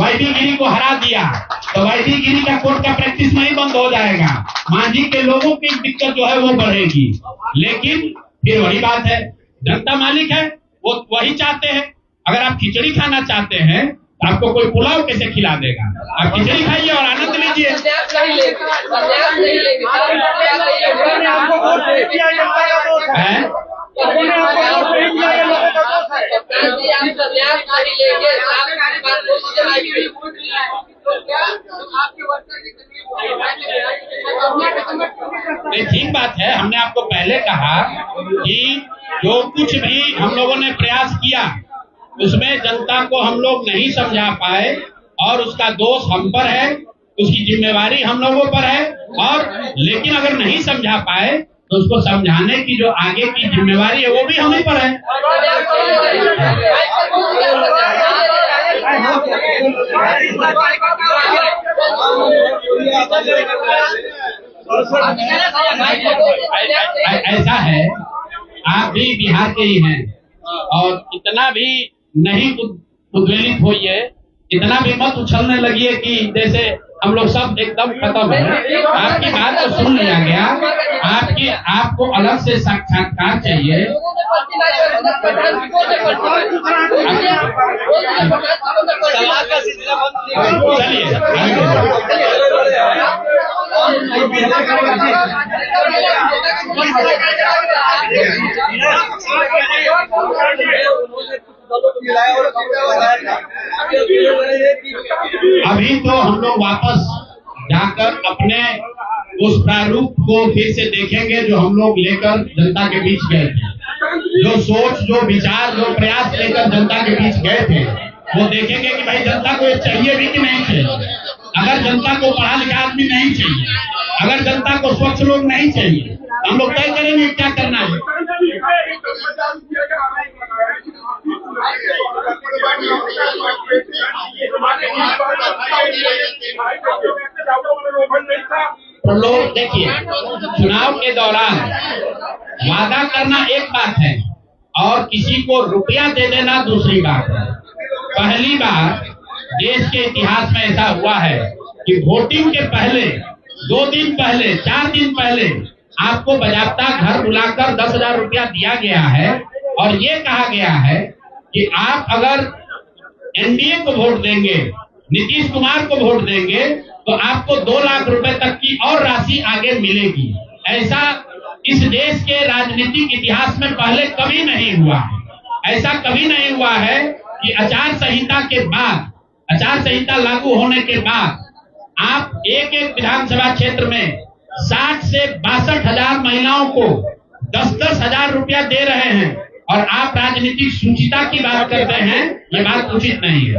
वाईबी गिरी को हरा दिया तो वाईबी गिरी का कोर्ट का प्रैक्टिस नहीं बंद हो जाएगा, मांझी के लोगों की दिक्कत जो है वो बढ़ेगी। लेकिन फिर वही बात है, जनता मालिक है, वो वही चाहते हैं। अगर आप खिचड़ी खाना चाहते हैं आपको कोई पुलाव कैसे खिला देगा? आप खिचड़ी खाइए और आनंद लीजिए। संन्यास नहीं लेगी, संन्यास नहीं लेगी। आपको वोट नहीं दिया जनता का दोष है। हैं? उन्होंने आपको वोट नहीं दिया ये लोगों का दोष है। कप्तान जी, आप संन्यास नहीं लेंगे, आपकी बात को चलाइए। नहीं, ठीक बात है। हमने आपको पहले कहा कि जो कुछ भी हम लोगों ने प्रयास किया उसमें जनता को हम लोग नहीं समझा पाए और उसका दोष हम पर है, उसकी जिम्मेवारी हम लोगों पर है। और लेकिन अगर नहीं समझा पाए तो उसको समझाने की जो आगे की जिम्मेवारी है वो भी हम ही पर है। ऐसा है, आप भी बिहार के ही हैं और इतना भी नहीं उद्वेलित होइए, इतना भी मत उछलने लगिए कि जैसे हम लोग सब एकदम खत्म है। आपकी बात तो सुन लिया गया, आपको अलग से साक्षात्कार चाहिए। अभी तो हम लोग वापस जाकर अपने उस प्रारूप को फिर से देखेंगे जो हम लोग लेकर जनता के बीच गए थे। जो सोच, जो विचार, जो प्रयास लेकर जनता के बीच गए थे वो देखेंगे कि भाई जनता को ये चाहिए भी कि नहीं चाहिए। अगर जनता को पढ़ा लिखा आदमी नहीं चाहिए, अगर जनता को स्वच्छ लोग नहीं चाहिए, हम लोग तय करेंगे क्या करना है। तो लोग देखिए, चुनाव के दौरान वादा करना एक बात है और किसी को रुपया दे देना दूसरी बात है। पहली बार देश के इतिहास में ऐसा हुआ है कि वोटिंग के पहले 2 दिन पहले, 4 दिन पहले आपको बाजाबता घर बुलाकर 10,000 रुपया दिया गया है और ये कहा गया है कि आप अगर एनडीए को वोट देंगे, नीतीश कुमार को वोट देंगे तो आपको 2 लाख रुपए तक की और राशि आगे मिलेगी। ऐसा इस देश के राजनीतिक इतिहास में पहले कभी नहीं हुआ। ऐसा कभी नहीं हुआ है कि आचार संहिता के बाद, आचार संहिता लागू होने के बाद आप एक विधानसभा क्षेत्र में 60 से 62,000 महिलाओं को 10-10 हजार रुपया दे रहे हैं और आप राजनीतिक सुचिता की बात करते हैं। ये बात उचित नहीं है।